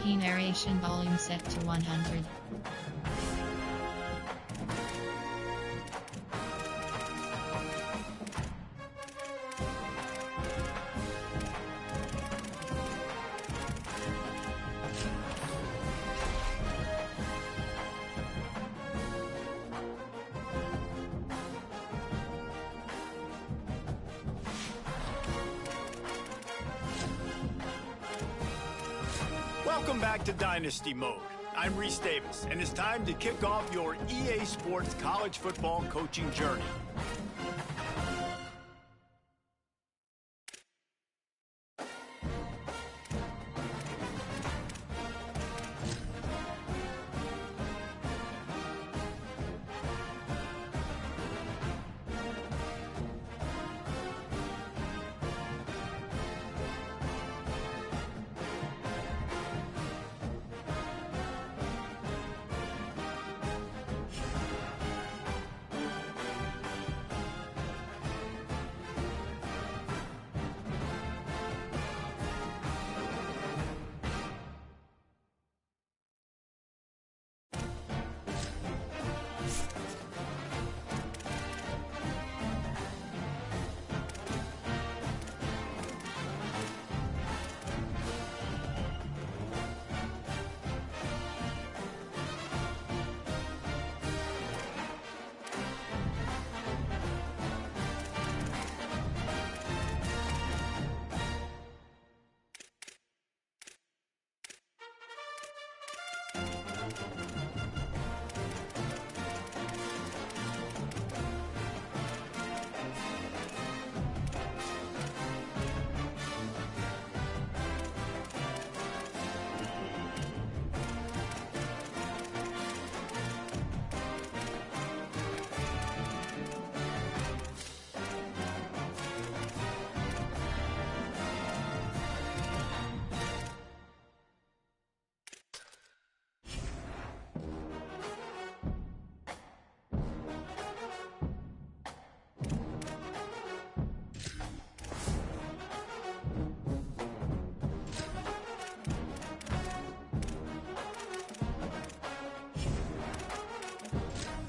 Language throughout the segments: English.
key narration volume set to 100. Welcome back to Dynasty Mode. I'm Reese Davis, and it's time to kick off your EA Sports college football coaching journey.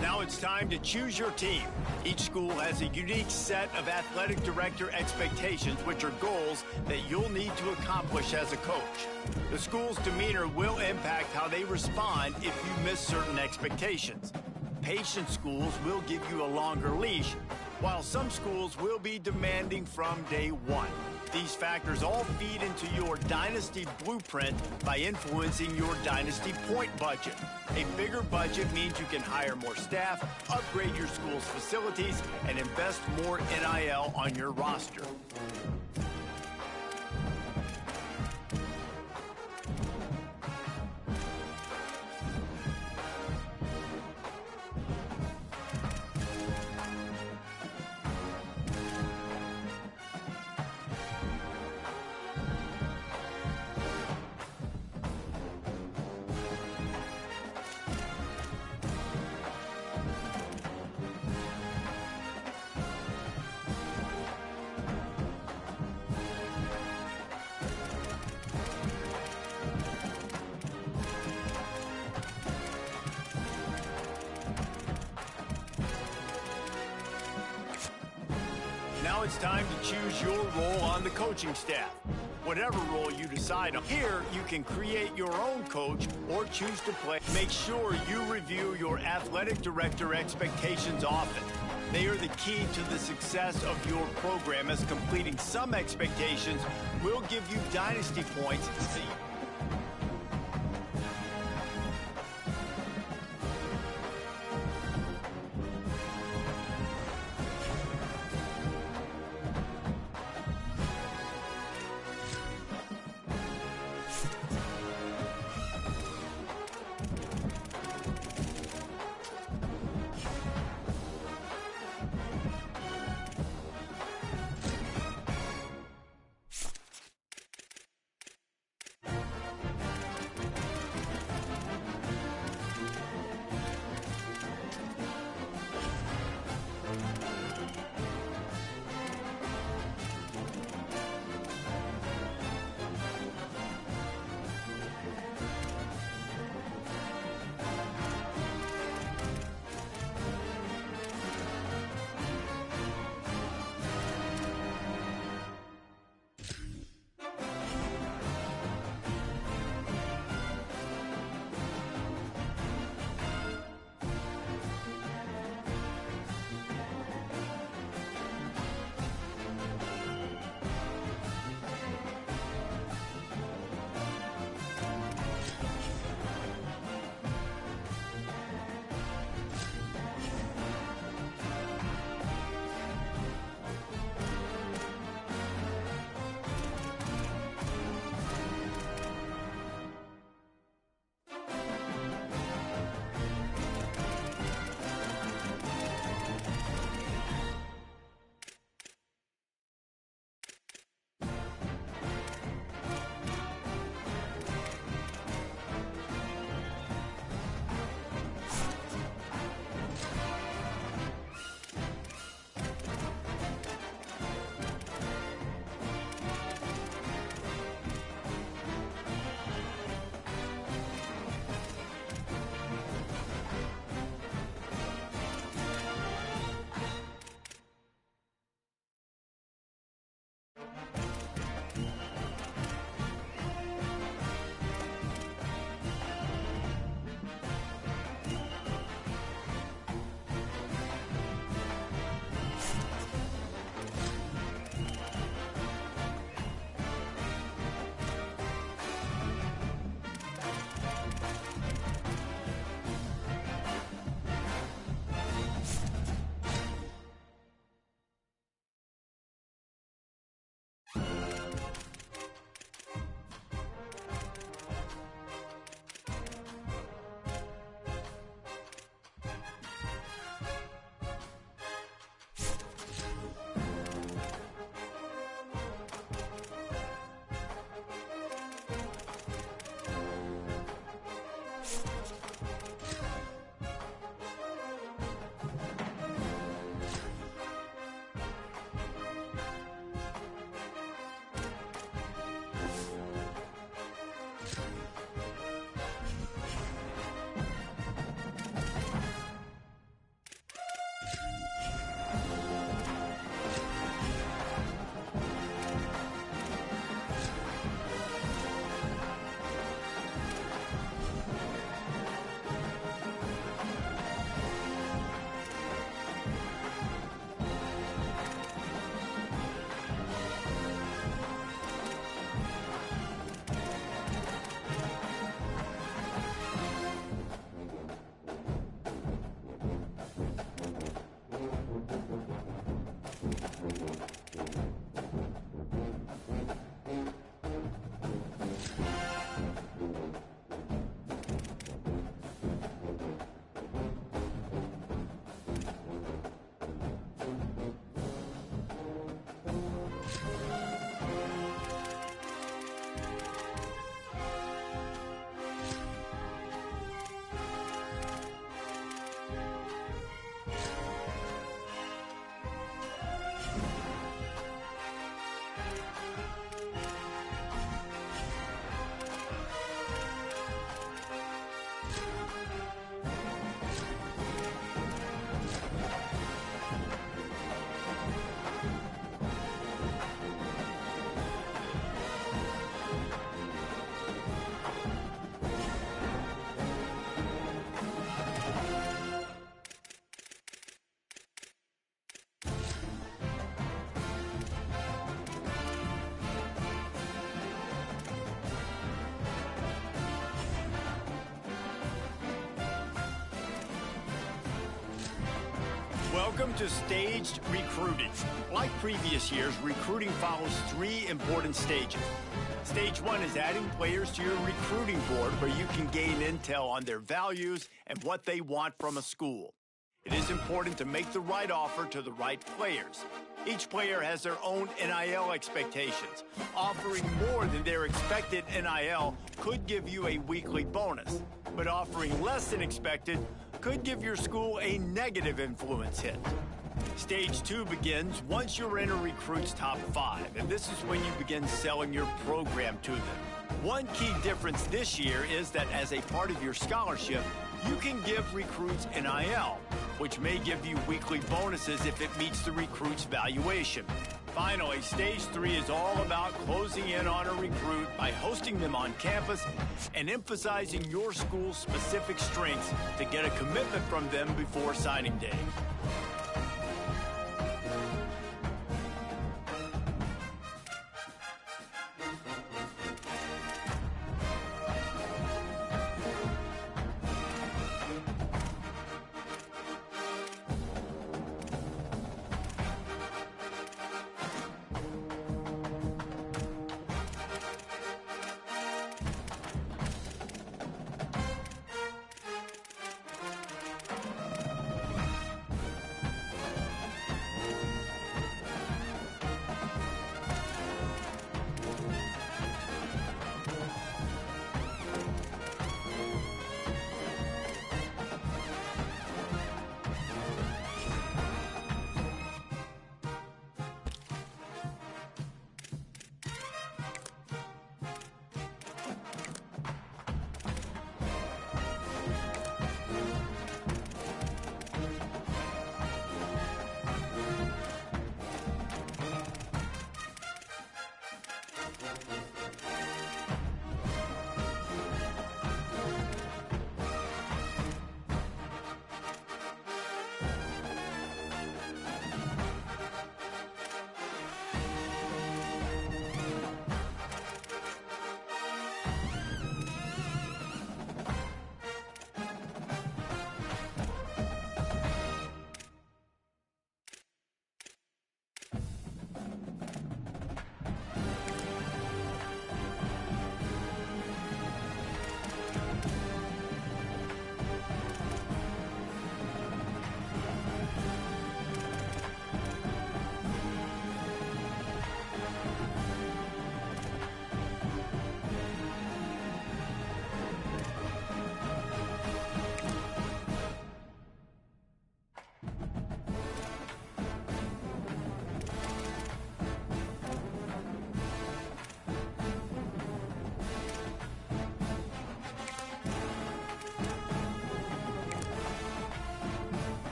Now it's time to choose your team. Each school has a unique set of athletic director expectations, which are goals that you'll need to accomplish as a coach. The school's demeanor will impact how they respond if you miss certain expectations. Patient schools will give you a longer leash, while some schools will be demanding from day one. These factors all feed into your dynasty blueprint by influencing your dynasty point budget. A bigger budget means you can hire more staff, upgrade your school's facilities, and invest more NIL on your roster. Now it's time to choose your role on the coaching staff. Whatever role you decide on, here you can create your own coach or choose to play. Make sure you review your athletic director expectations often. They are the key to the success of your program, as completing some expectations will give you dynasty points. Welcome to staged recruiting. Like previous years, recruiting follows 3 important stages. Stage 1 is adding players to your recruiting board where you can gain intel on their values and what they want from a school. It is important to make the right offer to the right players. Each player has their own NIL expectations. Offering more than their expected NIL could give you a weekly bonus, but offering less than expected could give your school a negative influence hit. Stage 2 begins once you're in a recruit's top 5, and this is when you begin selling your program to them. One key difference this year is that as a part of your scholarship, you can give recruits NIL, which may give you weekly bonuses if it meets the recruit's valuation. Finally, Stage 3 is all about closing in on a recruit by hosting them on campus and emphasizing your school's specific strengths to get a commitment from them before signing day.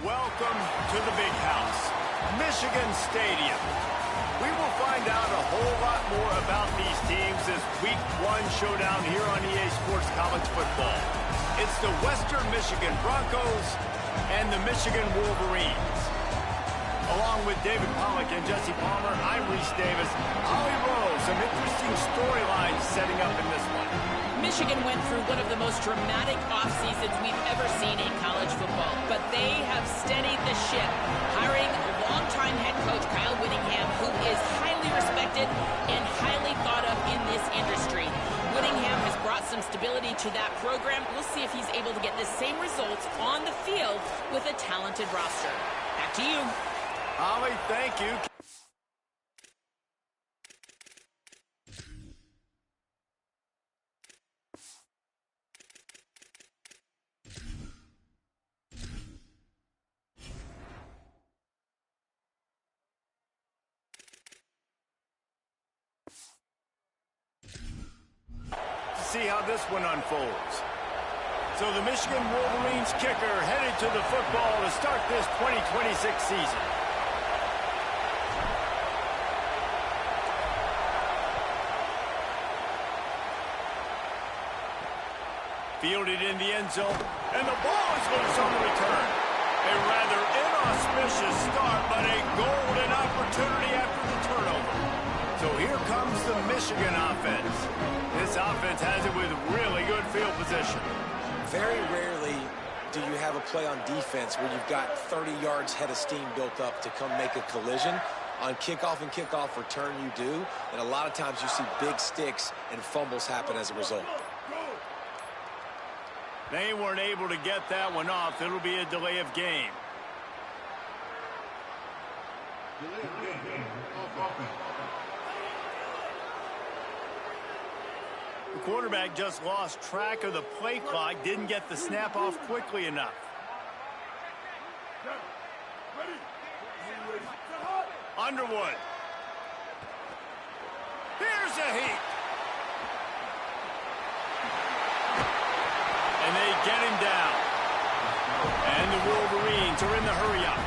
Welcome to the big house, Michigan Stadium. We will find out a whole lot more about these teams this Week 1 showdown here on EA Sports College Football. It's the Western Michigan Broncos and the Michigan Wolverines. Along with David Pollack and Jesse Palmer, I'm Reese Davis. Ollie Rose, some interesting storylines setting up in this one. Michigan went through one of the most dramatic off seasons we've ever seen in college football, but they have steadied the ship, hiring longtime head coach Kyle Whittingham, who is highly respected and highly thought of in this industry. Whittingham has brought some stability to that program. We'll see if he's able to get the same results on the field with a talented roster. Back to you. Ollie, thank you. See how this one unfolds. So the Michigan Wolverines kicker headed to the football to start this 2026 season. Fielded in the end zone, and the ball is loose on the return. A rather inauspicious start, but a golden opportunity after the turnover. So here comes the Michigan offense. This offense has it with really good field position. Very rarely do you have a play on defense where you've got 30 yards head of steam built up to come make a collision. On kickoff and kickoff return you do, and a lot of times you see big sticks and fumbles happen as a result. They weren't able to get that one off. It'll be a delay of game. The quarterback just lost track of the play clock, didn't get the snap off quickly enough. Underwood. Here's a heat. And they get him down. And the Wolverines are in the hurry-up.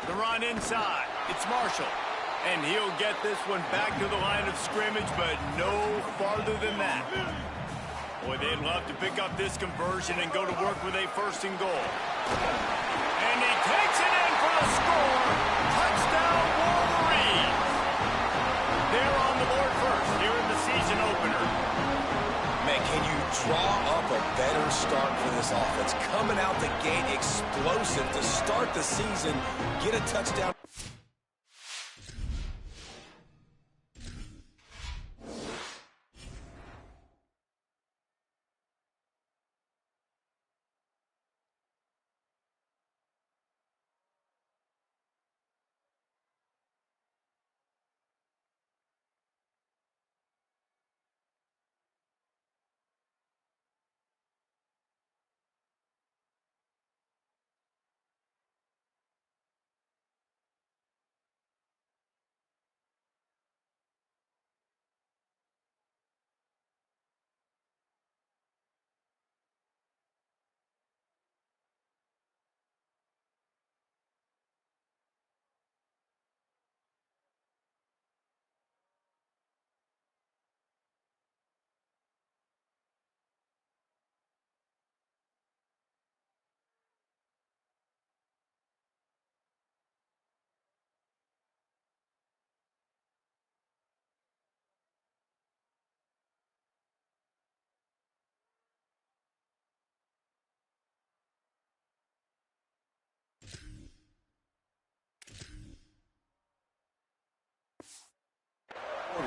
The run inside. It's Marshall. And he'll get this one back to the line of scrimmage, but no farther than that. Boy, they'd love to pick up this conversion and go to work with a 1st and goal. And he takes it in for the score. Touchdown, Wolverines. They're on the board first here in the season opener. Man, can you draw up a better start for this offense? Coming out the gate explosive to start the season, get a touchdown.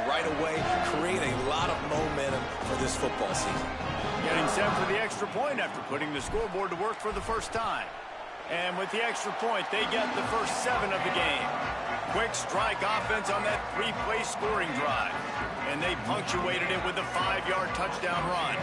Right away, create a lot of momentum for this football season. Getting set for the extra point after putting the scoreboard to work for the first time. And with the extra point, they get the first 7 of the game. Quick strike offense on that 3-play scoring drive. And they punctuated it with a 5-yard touchdown run.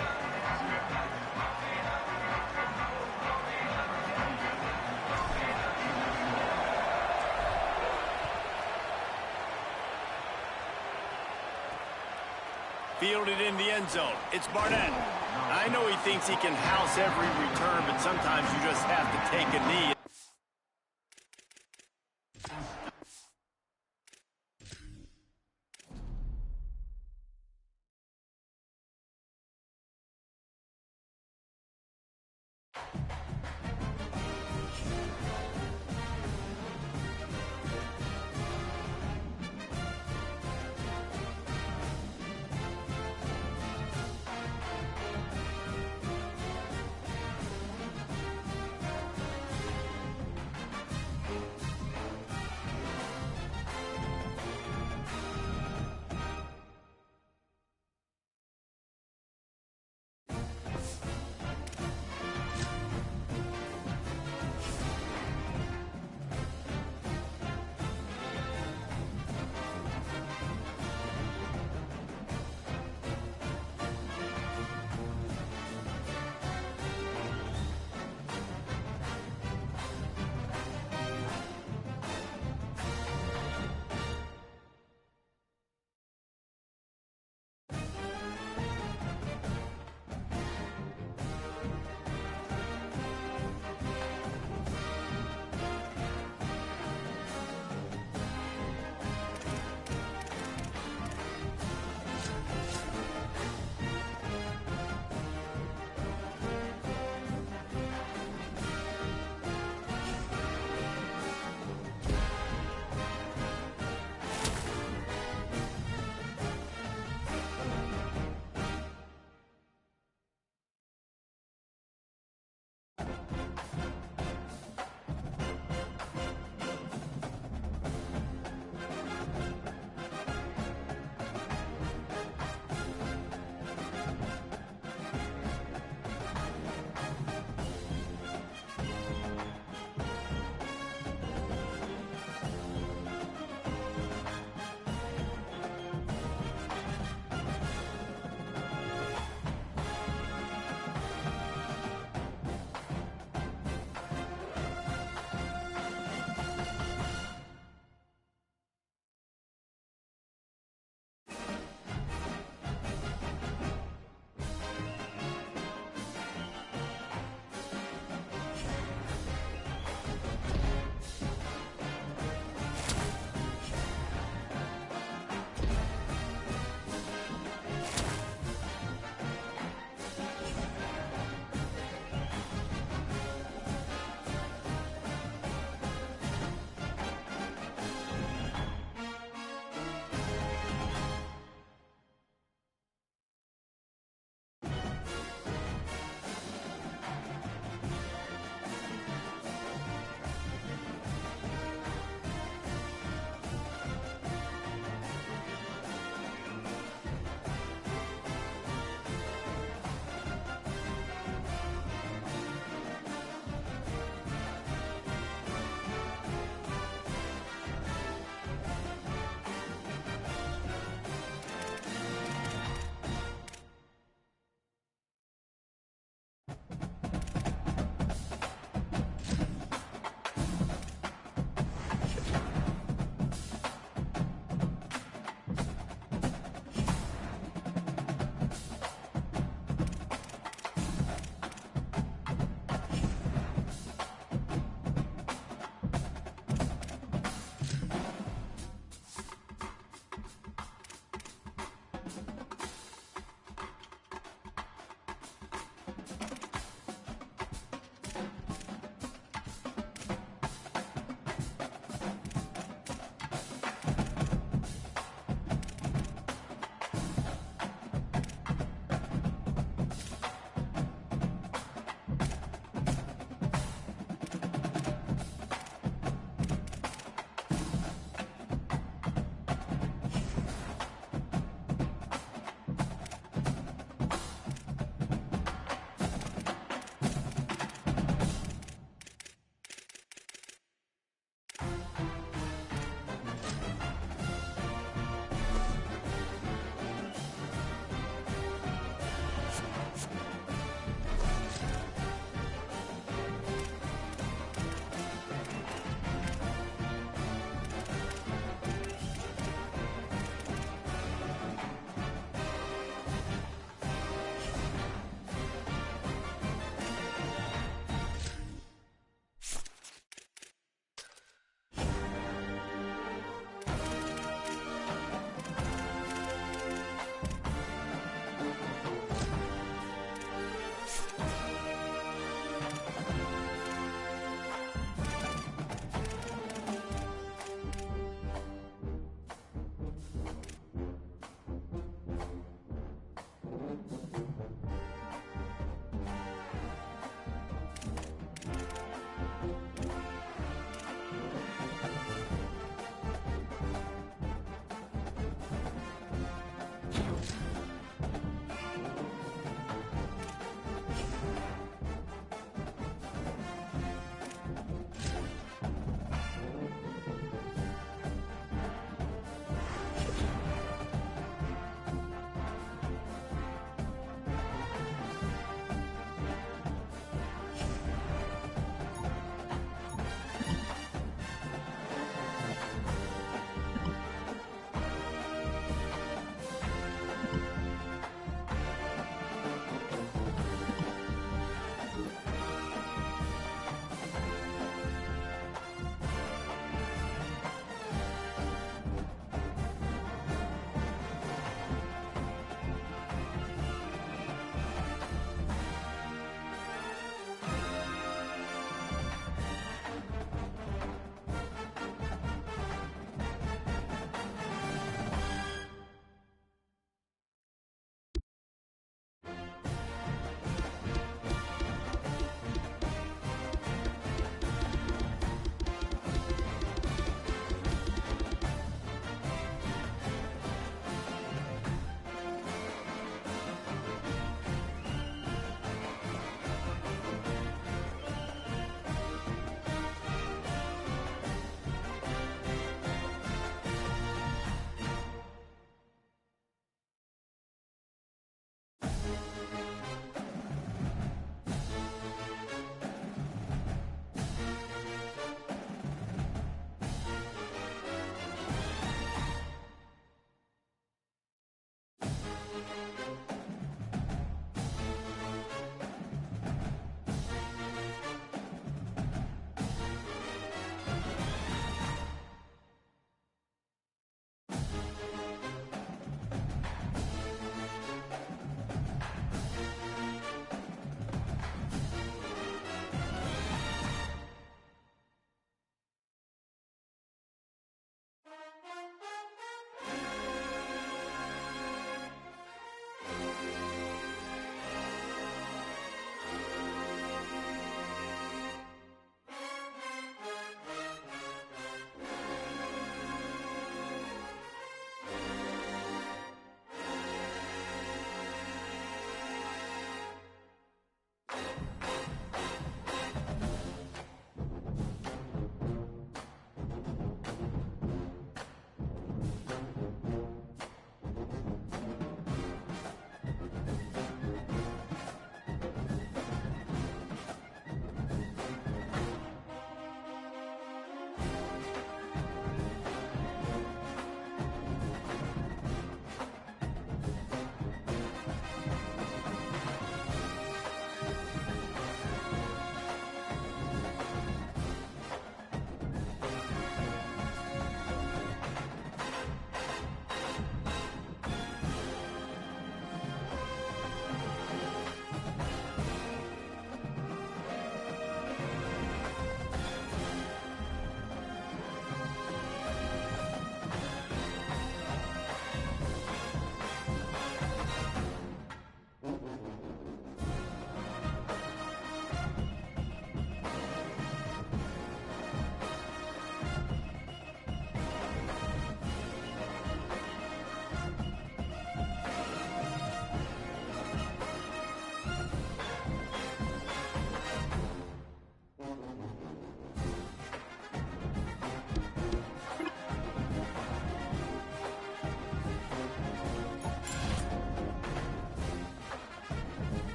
Fielded in the end zone. It's Barnett. I know he thinks he can house every return, but sometimes you just have to take a knee.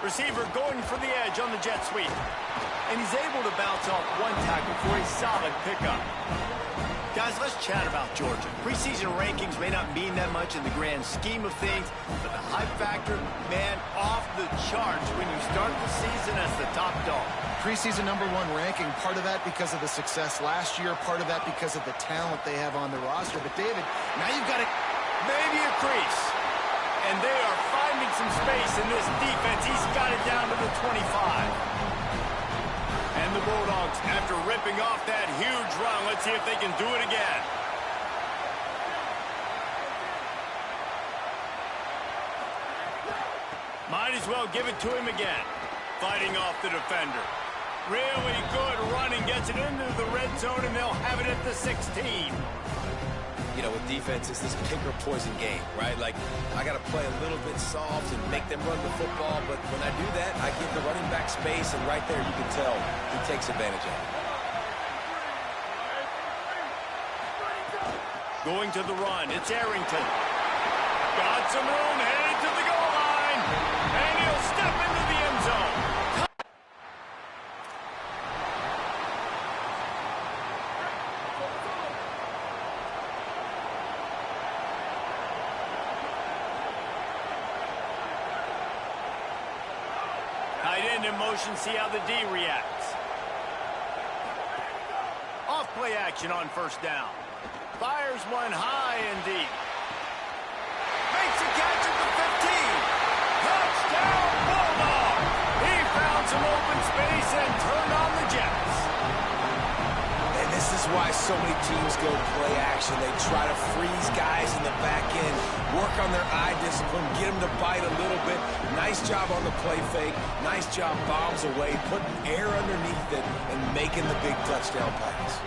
Receiver going for the edge on the jet sweep. And he's able to bounce off one tackle for a solid pickup. Guys, let's chat about Georgia. Preseason rankings may not mean that much in the grand scheme of things, but the hype factor, man, off the charts when you start the season as the top dog. Preseason #1 ranking, part of that because of the success last year, part of that because of the talent they have on the roster. But, David, now you've got to... Maybe a crease. And they are finding some space in this defense. He's got it down to the 25. And the Bulldogs, after ripping off that huge run, let's see if they can do it again. Might as well give it to him again. Fighting off the defender. Really good running, gets it into the red zone, and they'll have it at the 16. You know, with defense, it's this pick or poison game, right? Like, I got to play a little bit soft and make them run the football, but when I do that, I give the running back space, and right there you can tell he takes advantage of it. Going to the run, it's Arrington. Got some room, headed to the goal line, and he'll step into the end zone. Tight end in motion, see how the D reacts. Off play action on first down. Fires one high and deep. Makes a catch at the 15. Touchdown, Bulldog! He found some open space and turned on the Jets. And this is why so many teams go play action. They try to freeze guys in the back end, work on their eye discipline, get them to bite a little bit. Nice job on the play fake. Nice job bombs away, putting air underneath it and making the big touchdown pass.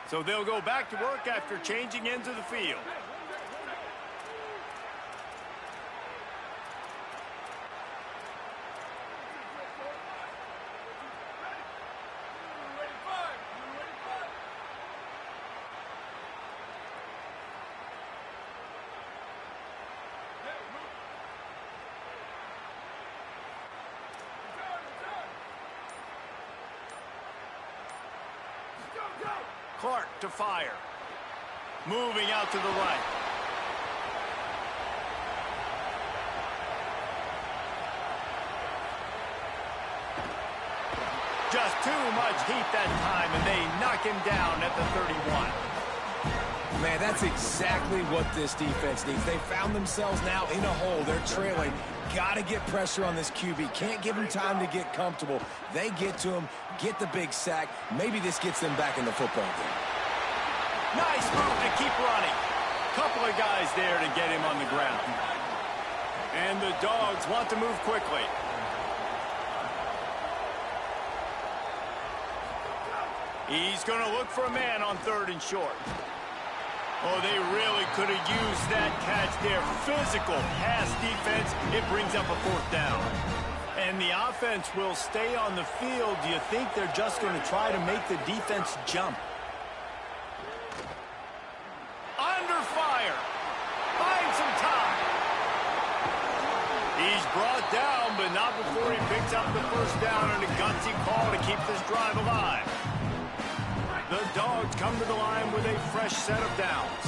So they'll go back to work after changing into the field. Clark to fire. Moving out to the right. Just too much heat that time, and they knock him down at the 31. Man, that's exactly what this defense needs. They found themselves now in a hole. They're trailing. Got to get pressure on this QB. Can't give him time to get comfortable. They get to him, get the big sack. Maybe this gets them back in the football game. Nice move to keep running. Couple of guys there to get him on the ground. And the Dogs want to move quickly. He's going to look for a man on 3rd and short. Oh, they really could have used that catch there. Physical pass defense. It brings up a 4th down. And the offense will stay on the field. Do you think they're just going to try to make the defense jump? Under fire. Find some time. He's brought down, but not before he picks up the 1st down and a gutsy call to keep this drive alive. The Dogs come to the line with a fresh set of downs.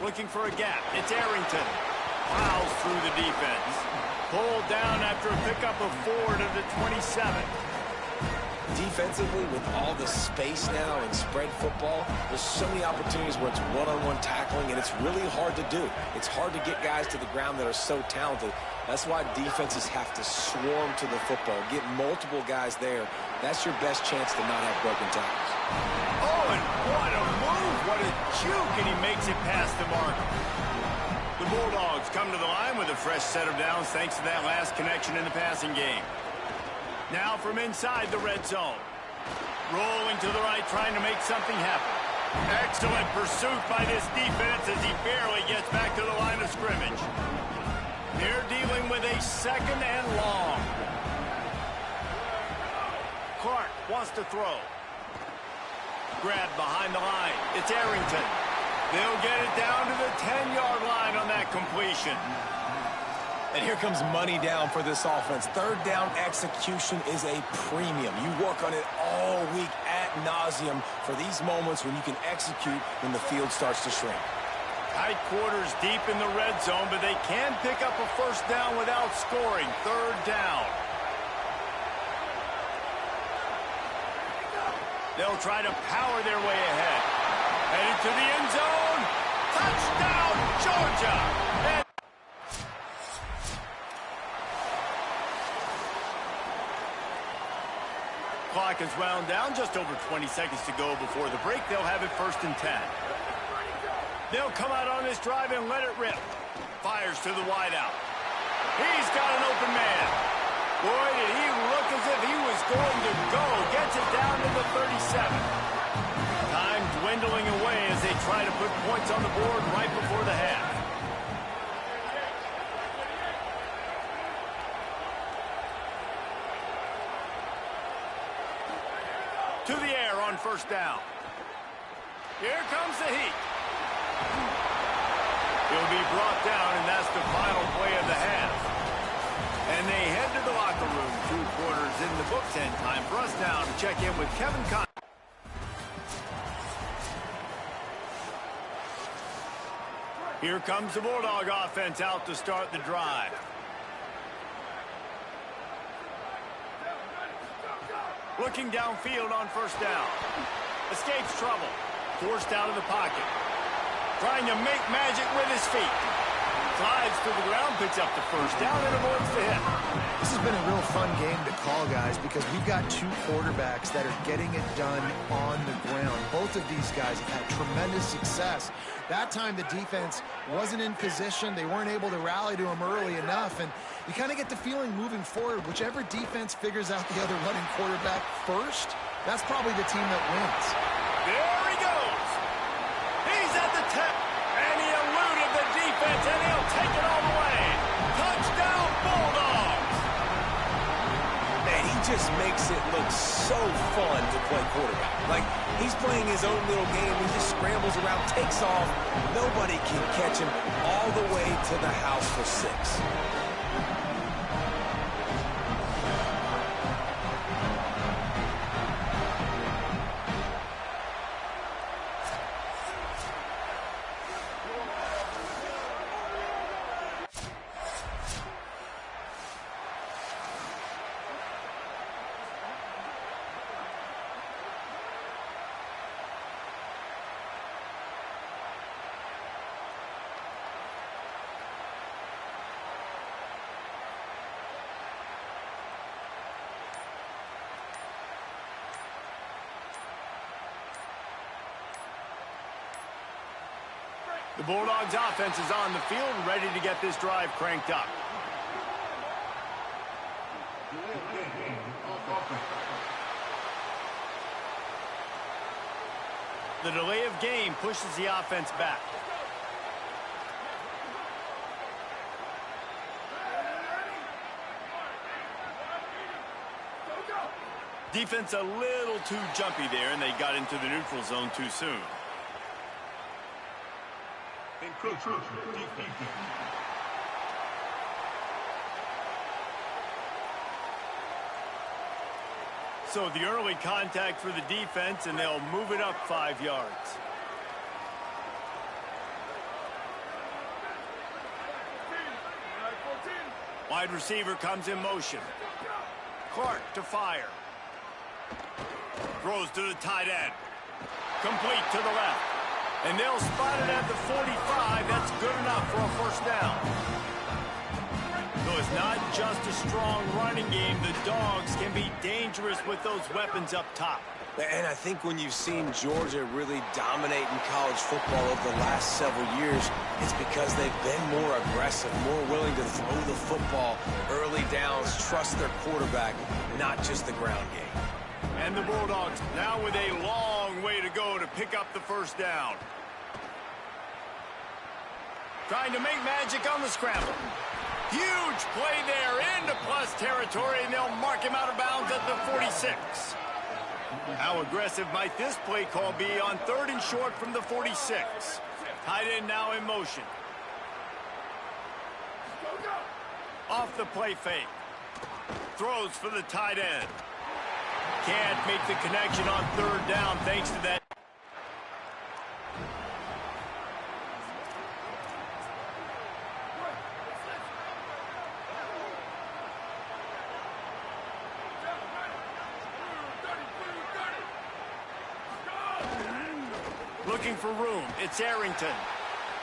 Looking for a gap. It's Arrington. Plows through the defense. Pulled down after a pickup of 4 to the 27. Defensively, with all the space now in spread football, there's so many opportunities where it's one-on-one tackling, and it's really hard to do. It's hard to get guys to the ground that are so talented. That's why defenses have to swarm to the football, get multiple guys there. That's your best chance to not have broken tackles. Oh, and what a move! What a juke, and he makes it past the mark. The Bulldogs come to the line with a fresh set of downs thanks to that last connection in the passing game. Now from inside the red zone. Rolling to the right, trying to make something happen. Excellent pursuit by this defense as he barely gets back to the line of scrimmage. They're dealing with a 2nd and long. Clark wants to throw. Grabbed behind the line. It's Arrington. They'll get it down to the 10-yard line on that completion. And here comes money down for this offense. 3rd down execution is a premium. You work on it all week ad nauseum for these moments when you can execute when the field starts to shrink. Tight quarters deep in the red zone, but they can pick up a 1st down without scoring. 3rd down. They'll try to power their way ahead. Headed to the end zone. Touchdown, Georgia! And clock is wound down. Just over 20 seconds to go before the break. They'll have it 1st and 10. They'll come out on this drive and let it rip. Fires to the wideout. He's got an open man. Boy, did he look as if he was going to go. Gets it down to the 37. Time dwindling away as they try to put points on the board right before the half. To the air on 1st down. Here comes the heat. He'll be brought down, and that's the final play of the half. And they head to the locker room. 2 quarters in the books, and time for us now to check in with Kevin Conn. Here comes the Bulldog offense out to start the drive. Looking downfield on 1st down. Escapes trouble. Forced out of the pocket. Trying to make magic with his feet. Slides to the ground, picks up the 1st down, and avoids the hit. This has been a real fun game to call, guys, because we've got 2 quarterbacks that are getting it done on the ground. Both of these guys have had tremendous success. That time the defense wasn't in position. They weren't able to rally to him early enough, and you kind of get the feeling moving forward, whichever defense figures out the other running quarterback first, that's probably the team that wins. There he goes. He's at the 10, and he eluded the defense, and he'll take it all the way. Touchdown, Bulldogs! Man, he just makes it look so fun to play quarterback. Like, he's playing his own little game. He just scrambles around, takes off. Nobody can catch him all the way to the house for 6. The Bulldogs offense is on the field, ready to get this drive cranked up. The delay of game pushes the offense back. Defense a little too jumpy there, and they got into the neutral zone too soon. So the early contact for the defense, and they'll move it up 5 yards. Wide receiver comes in motion. Clark to fire. Throws to the tight end. Complete to the left. And they'll spot it at the 45. That's good enough for a 1st down. So it's not just a strong running game. The Dogs can be dangerous with those weapons up top. And I think when you've seen Georgia really dominate in college football over the last several years, it's because they've been more aggressive, more willing to throw the football, early downs, trust their quarterback, not just the ground game. And the Bulldogs now with a long way to go to pick up the first down. Trying to make magic on the scramble. Huge play there into plus territory, and they'll mark him out of bounds at the 46. How aggressive might this play call be on 3rd and short from the 46? Tight end now in motion. Off the play fake. Throws for the tight end. Can't make the connection on 3rd down thanks to that. Looking for room. It's Arrington.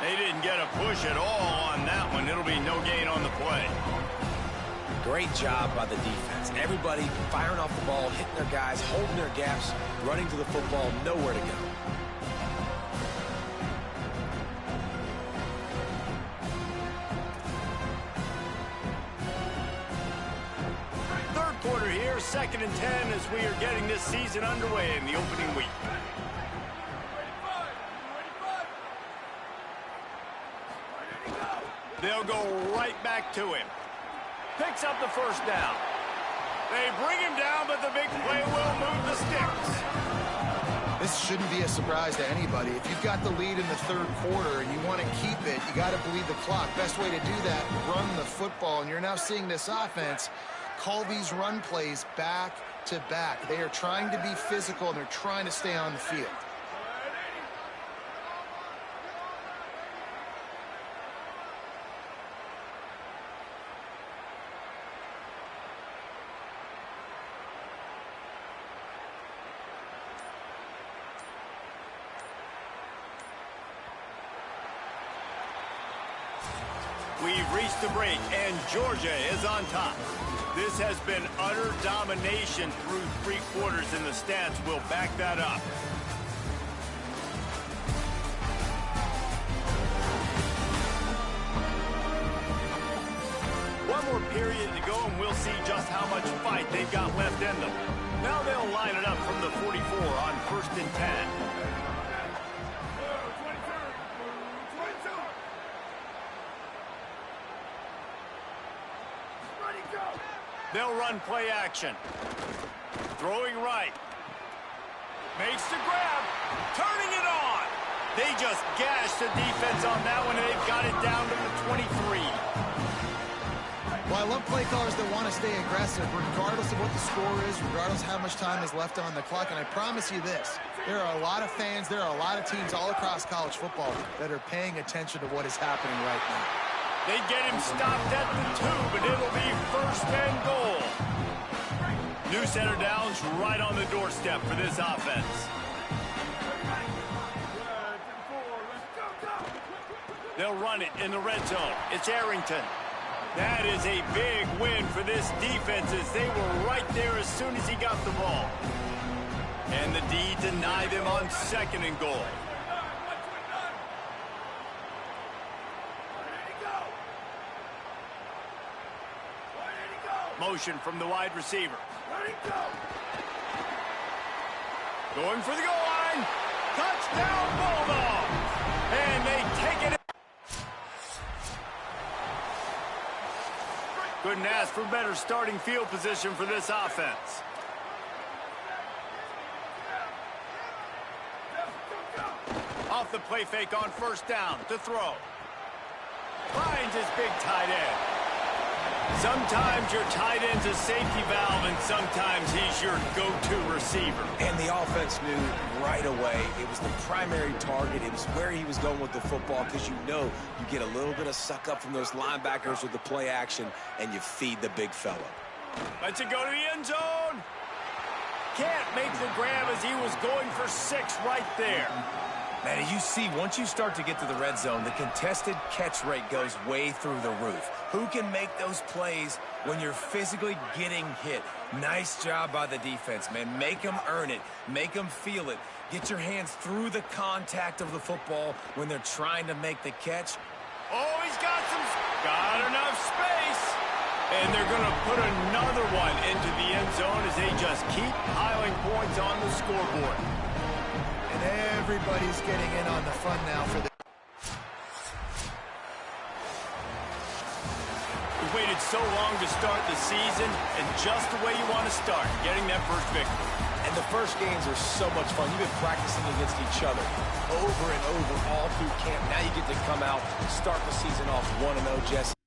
They didn't get a push at all on that one. It'll be no gain on the play. Great job by the defense. Everybody firing off the ball, hitting their guys, holding their gaps, running to the football, nowhere to go. Third quarter here, 2nd and 10 as we are getting this season underway in the opening week. They'll go right back to him. Picks up the first down. They bring him down, but the big play will move the sticks. This shouldn't be a surprise to anybody. If you've got the lead in the 3rd quarter and you want to keep it, you got to bleed the clock. Best way to do that, run the football. And you're now seeing this offense call these run plays back to back. They are trying to be physical, and they're trying to stay on the field. We've reached the break, and Georgia is on top. This has been utter domination through 3 quarters, and the stats will back that up. One more period to go, and we'll see just how much fight they've got left in them. Now they'll line it up from the 44 on 1st and 10. They'll run play action. Throwing right. Makes the grab. Turning it on. They just gashed the defense on that one, and they've got it down to the 23. Well, I love play callers that want to stay aggressive, regardless of what the score is, regardless of how much time is left on the clock. And I promise you this, there are a lot of fans, there are a lot of teams all across college football that are paying attention to what is happening right now. They get him stopped at the 2, but it'll be 1st and goal. New center downs right on the doorstep for this offense. They'll run it in the red zone. It's Arrington. That is a big win for this defense as they were right there as soon as he got the ball. And the D denied them on 2nd and goal. Motion from the wide receiver. Going for the goal line. Touchdown, Bulldogs. And they take it. Couldn't ask for better starting field position for this offense. Off the play fake on 1st down to throw. Finds his big tight end. Sometimes your tight end's a safety valve, and sometimes he's your go-to receiver. And the offense knew right away it was the primary target. It was where he was going with the football, because you know you get a little bit of suck up from those linebackers with the play action, and you feed the big fella. Lets it go to the end zone. Can't make the grab as he was going for 6 right there. Man, as you see, once you start to get to the red zone, the contested catch rate goes way through the roof. Who can make those plays when you're physically getting hit? Nice job by the defense, man. Make them earn it. Make them feel it. Get your hands through the contact of the football when they're trying to make the catch. Oh, he's got enough space. And they're going to put another one into the end zone as they just keep piling points on the scoreboard. And everybody's getting in on the fun now for the... We waited so long to start the season, and just the way you want to start, getting that first victory. And the first games are so much fun. You've been practicing against each other over and over all through camp. Now you get to come out and start the season off 1-0, Jesse.